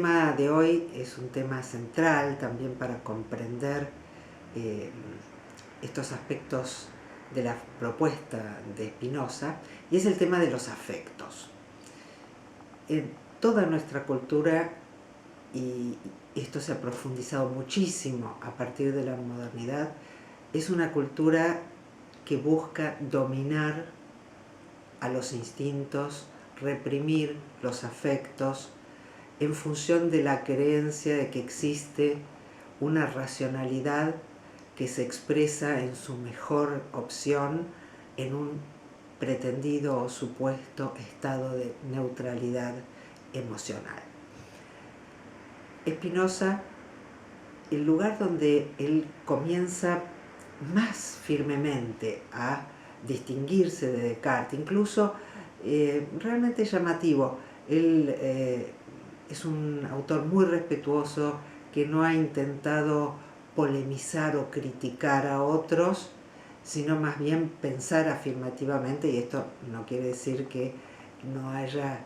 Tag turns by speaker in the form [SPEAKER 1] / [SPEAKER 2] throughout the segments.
[SPEAKER 1] El tema de hoy es un tema central también para comprender eh, estos aspectos de la propuesta de Spinoza, y es el tema de los afectos. En toda nuestra cultura, y esto se ha profundizado muchísimo a partir de la modernidad, es una cultura que busca dominar a los instintos, reprimir los afectos, en función de la creencia de que existe una racionalidad que se expresa en su mejor opción en un pretendido o supuesto estado de neutralidad emocional. Spinoza, el lugar donde él comienza más firmemente a distinguirse de Descartes, incluso realmente llamativo, él es un autor muy respetuoso que no ha intentado polemizar o criticar a otros, sino más bien pensar afirmativamente, y esto no quiere decir que no haya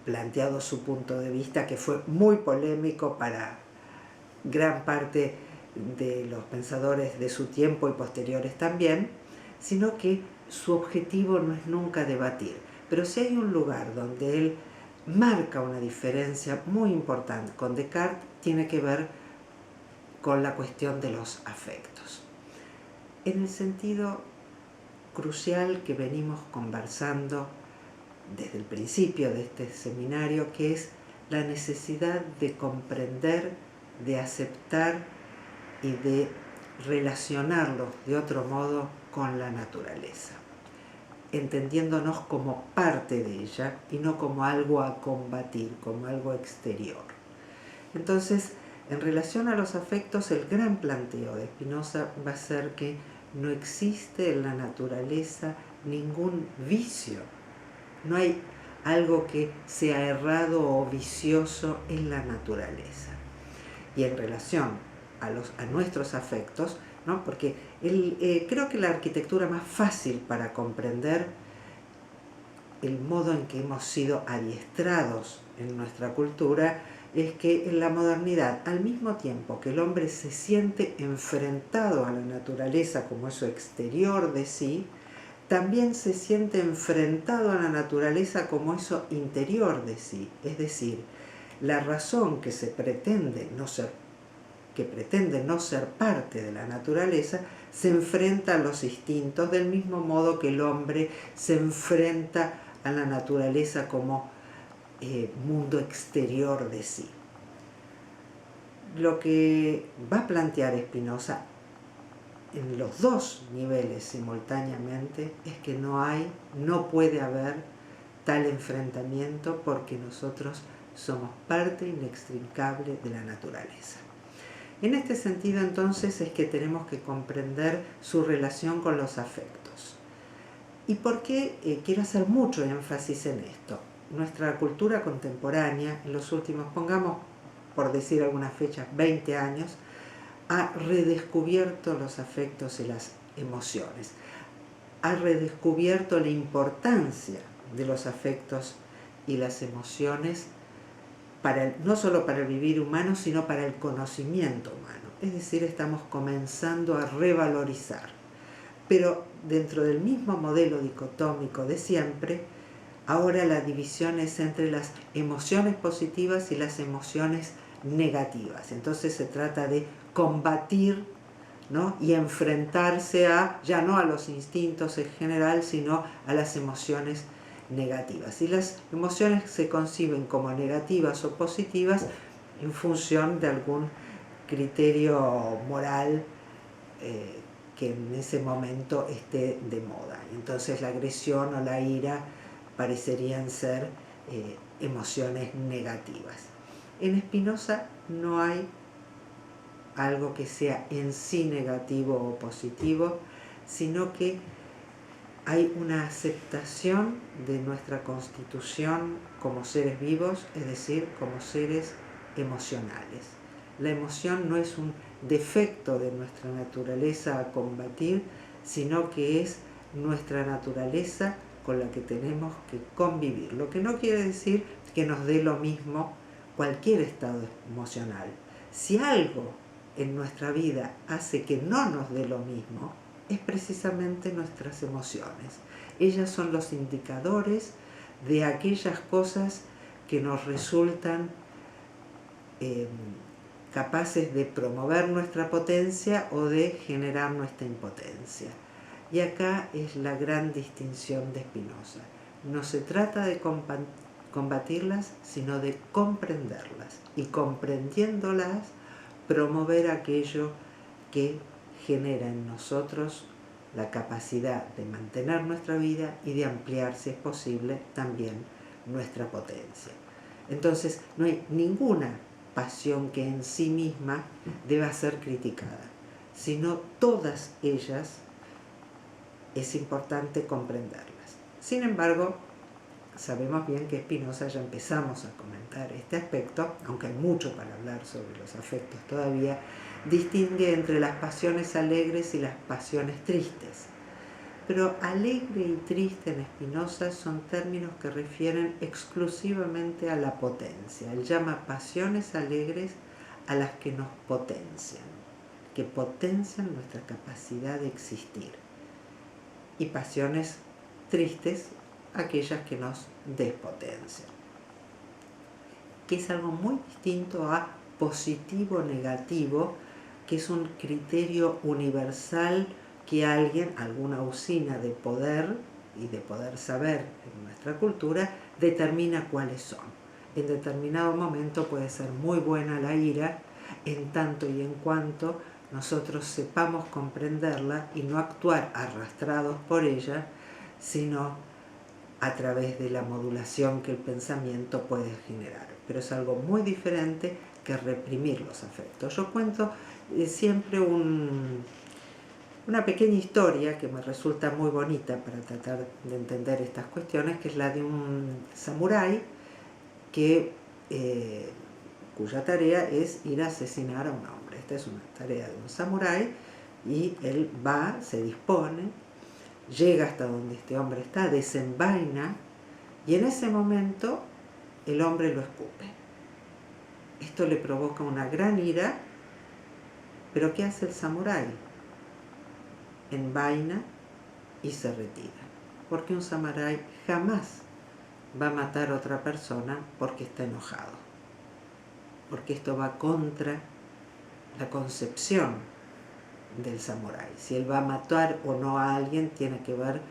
[SPEAKER 1] planteado su punto de vista, que fue muy polémico para gran parte de los pensadores de su tiempo y posteriores también, sino que su objetivo no es nunca debatir. Pero si hay un lugar donde él marca una diferencia muy importante con Descartes, tiene que ver con la cuestión de los afectos. En el sentido crucial que venimos conversando desde el principio de este seminario, que es la necesidad de comprender, de aceptar y de relacionarlos de otro modo con la naturaleza, entendiéndonos como parte de ella y no como algo a combatir, como algo exterior. Entonces, en relación a los afectos, el gran planteo de Spinoza va a ser que no existe en la naturaleza ningún vicio, no hay algo que sea errado o vicioso en la naturaleza. Y en relación a nuestros afectos, ¿no? Porque creo que la arquitectura más fácil para comprender el modo en que hemos sido adiestrados en nuestra cultura es que en la modernidad, al mismo tiempo que el hombre se siente enfrentado a la naturaleza como eso exterior de sí, también se siente enfrentado a la naturaleza como eso interior de sí. Es decir, la razón que pretende no ser parte de la naturaleza, se enfrenta a los instintos del mismo modo que el hombre se enfrenta a la naturaleza como mundo exterior de sí. Lo que va a plantear Spinoza en los dos niveles simultáneamente es que no puede haber tal enfrentamiento, porque nosotros somos parte inextricable de la naturaleza. En este sentido, entonces, es que tenemos que comprender su relación con los afectos. ¿Y por qué quiero hacer mucho énfasis en esto? Nuestra cultura contemporánea, en los últimos, pongamos por decir algunas fechas, 20 años, ha redescubierto los afectos y las emociones. Ha redescubierto la importancia de los afectos y las emociones no solo para el vivir humano, sino para el conocimiento humano. Es decir, estamos comenzando a revalorizar. Pero dentro del mismo modelo dicotómico de siempre, ahora la división es entre las emociones positivas y las emociones negativas. Entonces se trata de combatir, ¿no? Y enfrentarse ya no a los instintos en general, sino a las emociones negativas. Y las emociones se conciben como negativas o positivas en función de algún criterio moral que en ese momento esté de moda. Entonces la agresión o la ira parecerían ser emociones negativas. En Spinoza no hay algo que sea en sí negativo o positivo, sino que hay una aceptación de nuestra constitución como seres vivos, es decir, como seres emocionales. La emoción no es un defecto de nuestra naturaleza a combatir, sino que es nuestra naturaleza con la que tenemos que convivir. Lo que no quiere decir que nos dé lo mismo cualquier estado emocional. Si algo en nuestra vida hace que no nos dé lo mismo, es precisamente nuestras emociones. Ellas son los indicadores de aquellas cosas que nos resultan capaces de promover nuestra potencia o de generar nuestra impotencia. Y acá es la gran distinción de Spinoza. No se trata de combatirlas, sino de comprenderlas. Y comprendiéndolas, promover aquello que genera en nosotros la capacidad de mantener nuestra vida y de ampliar, si es posible, también nuestra potencia. Entonces, no hay ninguna pasión que en sí misma deba ser criticada, sino todas ellas es importante comprenderlas. Sin embargo, sabemos bien que Spinoza, ya empezamos a comentar este aspecto, aunque hay mucho para hablar sobre los afectos todavía, distingue entre las pasiones alegres y las pasiones tristes. Pero alegre y triste en Spinoza son términos que refieren exclusivamente a la potencia. Él llama pasiones alegres a las que nos potencian, que potencian nuestra capacidad de existir. Y pasiones tristes, aquellas que nos despotencian. Que es algo muy distinto a positivo-negativo, que es un criterio universal que alguien, alguna usina de poder y de poder saber en nuestra cultura, determina cuáles son. En determinado momento puede ser muy buena la ira, en tanto y en cuanto nosotros sepamos comprenderla y no actuar arrastrados por ella, sino a través de la modulación que el pensamiento puede generar. Pero es algo muy diferente que reprimir los afectos. Yo cuento siempre una pequeña historia que me resulta muy bonita para tratar de entender estas cuestiones, que es la de un samurái cuya tarea es ir a asesinar a un hombre. Esta es una tarea de un samurái y él va, se dispone, llega hasta donde este hombre está, desenvaina y en ese momento el hombre lo escupe. Esto le provoca una gran ira, pero ¿qué hace el samurái? Envaina y se retira. Porque un samurái jamás va a matar a otra persona porque está enojado. Porque esto va contra la concepción del samurái. Si él va a matar o no a alguien, tiene que ver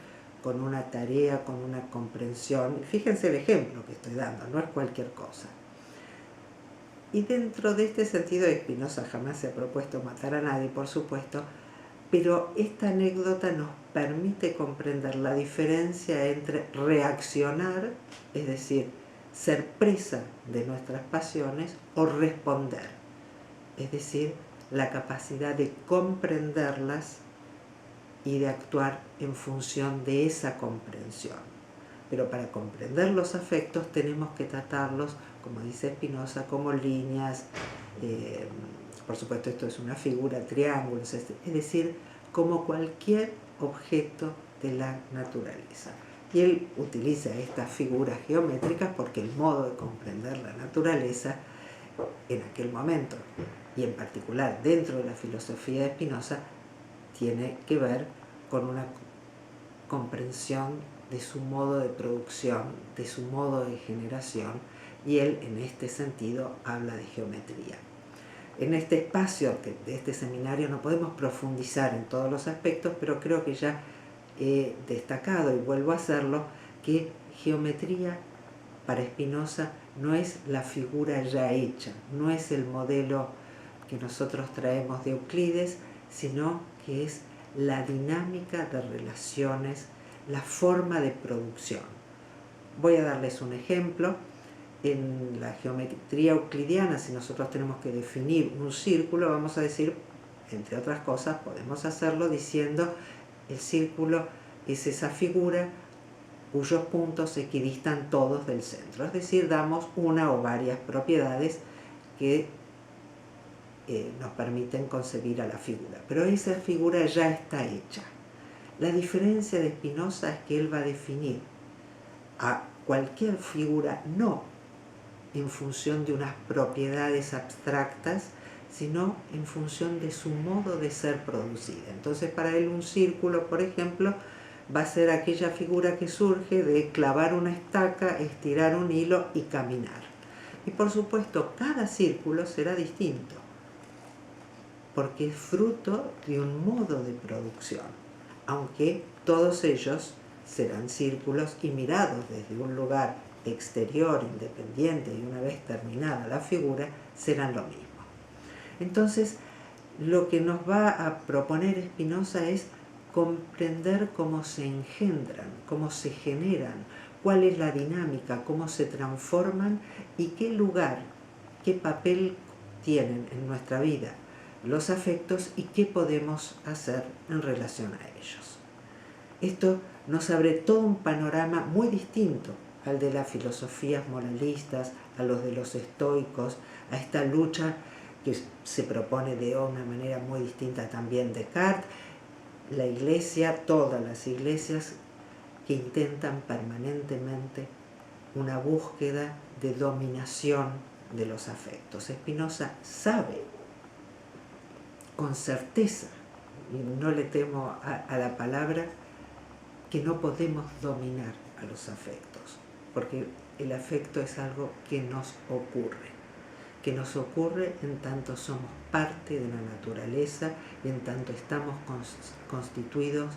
[SPEAKER 1] con una tarea, con una comprensión. Fíjense el ejemplo que estoy dando, no es cualquier cosa. Y dentro de este sentido, Spinoza jamás se ha propuesto matar a nadie, por supuesto, pero esta anécdota nos permite comprender la diferencia entre reaccionar, es decir, ser presa de nuestras pasiones, o responder, es decir, la capacidad de comprenderlas y de actuar en función de esa comprensión. Pero para comprender los afectos tenemos que tratarlos, como dice Spinoza, como líneas, por supuesto esto es una figura, triángulos, es decir, como cualquier objeto de la naturaleza. Y él utiliza estas figuras geométricas porque el modo de comprender la naturaleza en aquel momento, y en particular dentro de la filosofía de Spinoza, tiene que ver con una comprensión de su modo de producción, de su modo de generación, y él en este sentido habla de geometría. En este espacio de este seminario no podemos profundizar en todos los aspectos, pero creo que ya he destacado, y vuelvo a hacerlo, que geometría para Spinoza no es la figura ya hecha, no es el modelo que nosotros traemos de Euclides, sino que es la dinámica de relaciones, la forma de producción. Voy a darles un ejemplo. En la geometría euclidiana, si nosotros tenemos que definir un círculo, vamos a decir, entre otras cosas, podemos hacerlo diciendo el círculo es esa figura cuyos puntos equidistan todos del centro. Es decir, damos una o varias propiedades que nos permiten concebir a la figura. Pero esa figura ya está hecha. La diferencia de Spinoza es que él va a definir a cualquier figura no en función de unas propiedades abstractas, sino en función de su modo de ser producida. Entonces, para él un círculo, por ejemplo, va a ser aquella figura que surge de clavar una estaca, estirar un hilo y caminar. Y por supuesto, cada círculo será distinto, porque es fruto de un modo de producción, aunque todos ellos serán círculos y mirados desde un lugar exterior, independiente, y una vez terminada la figura, serán lo mismo. Entonces, lo que nos va a proponer Spinoza es comprender cómo se engendran, cómo se generan, cuál es la dinámica, cómo se transforman y qué lugar, qué papel tienen en nuestra vida los afectos y qué podemos hacer en relación a ellos. Esto nos abre todo un panorama muy distinto al de las filosofías moralistas, a los de los estoicos, a esta lucha que se propone de una manera muy distinta también Descartes, la Iglesia, todas las iglesias que intentan permanentemente una búsqueda de dominación de los afectos. Spinoza sabe con certeza, y no le temo a la palabra, que no podemos dominar a los afectos, porque el afecto es algo que nos ocurre en tanto somos parte de la naturaleza y en tanto estamos constituidos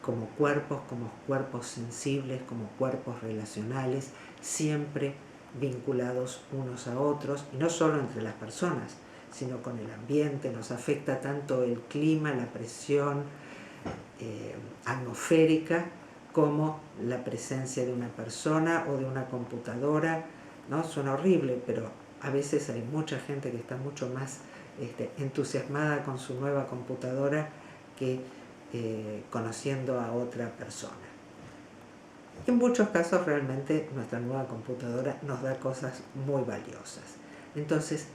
[SPEAKER 1] como cuerpos sensibles, como cuerpos relacionales, siempre vinculados unos a otros, y no solo entre las personas, sino con el ambiente. Nos afecta tanto el clima, la presión atmosférica, como la presencia de una persona o de una computadora, ¿no? Suena horrible, pero a veces hay mucha gente que está mucho más entusiasmada con su nueva computadora que conociendo a otra persona. Y en muchos casos realmente nuestra nueva computadora nos da cosas muy valiosas. Entonces,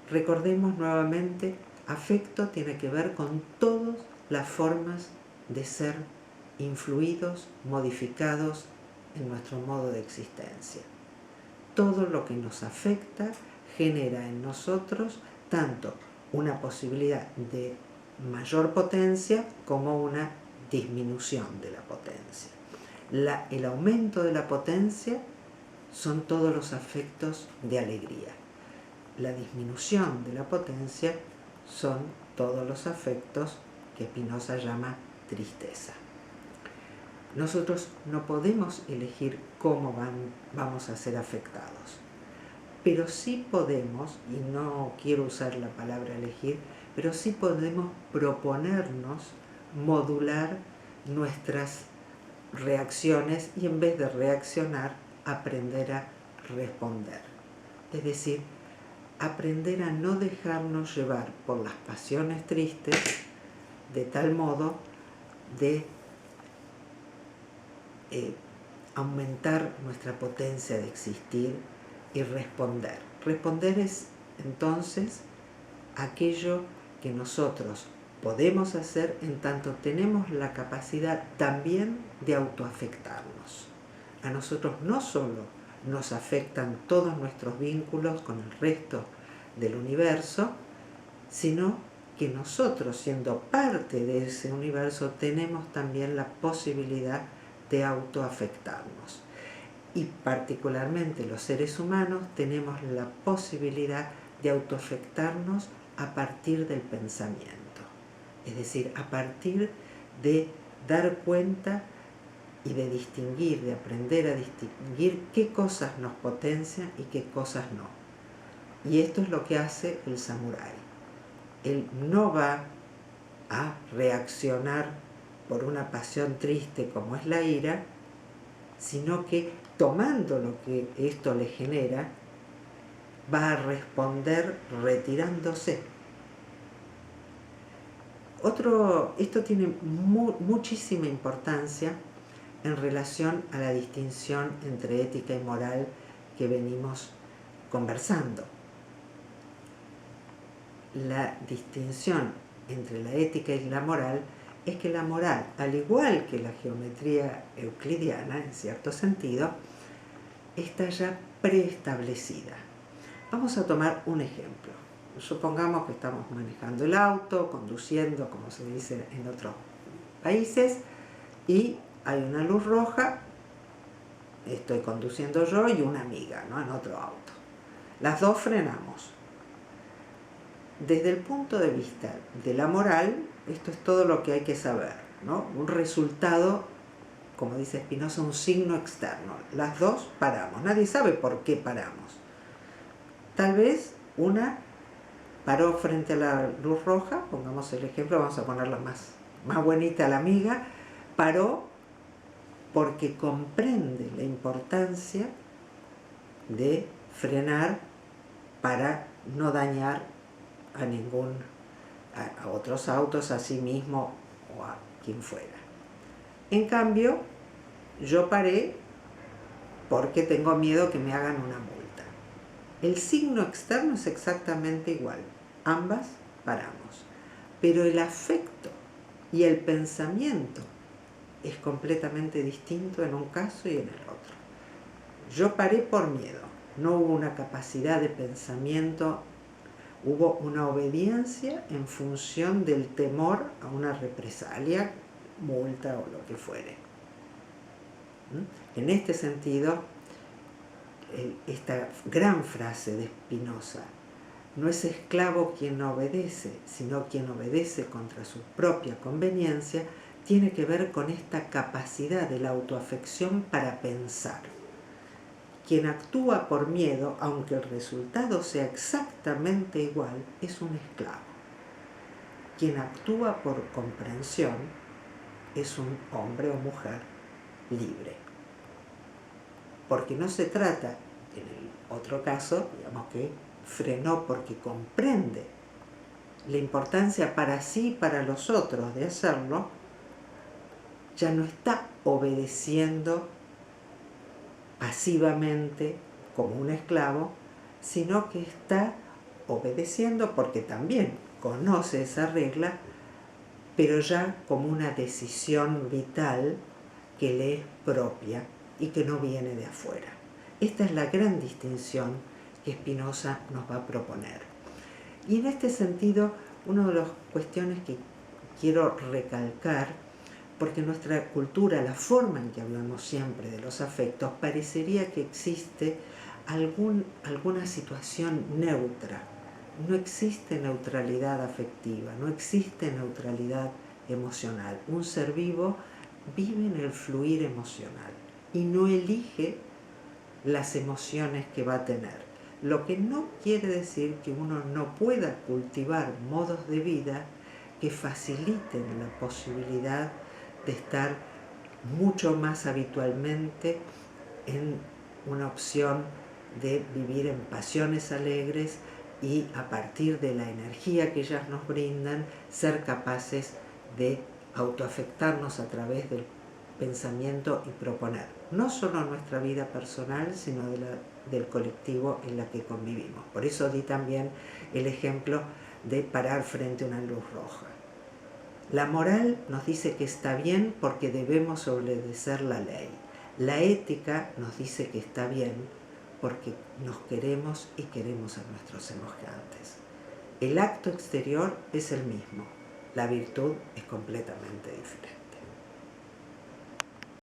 [SPEAKER 1] recordemos nuevamente, afecto tiene que ver con todas las formas de ser influidos, modificados en nuestro modo de existencia. Todo lo que nos afecta genera en nosotros tanto una posibilidad de mayor potencia como una disminución de la potencia. El aumento de la potencia son todos los afectos de alegría. La disminución de la potencia son todos los afectos que Spinoza llama tristeza. Nosotros no podemos elegir cómo vamos a ser afectados, pero sí podemos, y no quiero usar la palabra elegir, pero sí podemos proponernos modular nuestras reacciones y en vez de reaccionar, aprender a responder. Es decir, aprender a no dejarnos llevar por las pasiones tristes de tal modo de aumentar nuestra potencia de existir y responder. Responder es entonces aquello que nosotros podemos hacer en tanto tenemos la capacidad también de autoafectarnos. A nosotros no solo nos afectan todos nuestros vínculos con el resto del universo, sino que nosotros, siendo parte de ese universo, tenemos también la posibilidad de autoafectarnos. Y particularmente los seres humanos tenemos la posibilidad de autoafectarnos a partir del pensamiento. Es decir, a partir de dar cuenta y de distinguir, de aprender a distinguir qué cosas nos potencian y qué cosas no. Y esto es lo que hace el samurái. Él no va a reaccionar por una pasión triste como es la ira, sino que tomando lo que esto le genera, va a responder retirándose. Esto tiene muchísima importancia en relación a la distinción entre ética y moral que venimos conversando. La distinción entre la ética y la moral es que la moral, al igual que la geometría euclidiana, en cierto sentido, está ya preestablecida. Vamos a tomar un ejemplo. Supongamos que estamos manejando el auto, conduciendo, como se dice en otros países, y hay una luz roja, estoy conduciendo yo y una amiga, ¿no?, en otro auto. Las dos frenamos. Desde el punto de vista de la moral, esto es todo lo que hay que saber, ¿no? Un resultado, como dice Spinoza, un signo externo. Las dos paramos. Nadie sabe por qué paramos. Tal vez una paró frente a la luz roja, pongamos el ejemplo, vamos a ponerla más bonita, la amiga, paró porque comprende la importancia de frenar para no dañar a otros autos, a sí mismo o a quien fuera. En cambio, yo paré porque tengo miedo que me hagan una multa. El signo externo es exactamente igual. Ambas paramos. Pero el afecto y el pensamiento es completamente distinto en un caso y en el otro. Yo paré por miedo. No hubo una capacidad de pensamiento, hubo una obediencia en función del temor a una represalia, multa o lo que fuere. En este sentido, esta gran frase de Spinoza, no es esclavo quien no obedece, sino quien obedece contra su propia conveniencia, tiene que ver con esta capacidad de la autoafección para pensar. Quien actúa por miedo, aunque el resultado sea exactamente igual, es un esclavo. Quien actúa por comprensión es un hombre o mujer libre. Porque no se trata, en el otro caso, digamos que frenó porque comprende la importancia para sí y para los otros de hacerlo, ya no está obedeciendo pasivamente como un esclavo, sino que está obedeciendo porque también conoce esa regla, pero ya como una decisión vital que le es propia y que no viene de afuera. Esta es la gran distinción que Spinoza nos va a proponer. Y en este sentido, una de las cuestiones que quiero recalcar, porque en nuestra cultura, la forma en que hablamos siempre de los afectos, parecería que existe alguna situación neutra. No existe neutralidad afectiva, no existe neutralidad emocional. Un ser vivo vive en el fluir emocional y no elige las emociones que va a tener. Lo que no quiere decir que uno no pueda cultivar modos de vida que faciliten la posibilidad de estar mucho más habitualmente en una opción de vivir en pasiones alegres y a partir de la energía que ellas nos brindan, ser capaces de autoafectarnos a través del pensamiento y proponer, no solo nuestra vida personal, sino del colectivo en la que convivimos. Por eso di también el ejemplo de parar frente a una luz roja. La moral nos dice que está bien porque debemos obedecer la ley. La ética nos dice que está bien porque nos queremos y queremos a nuestros semejantes. El acto exterior es el mismo, la virtud es completamente diferente.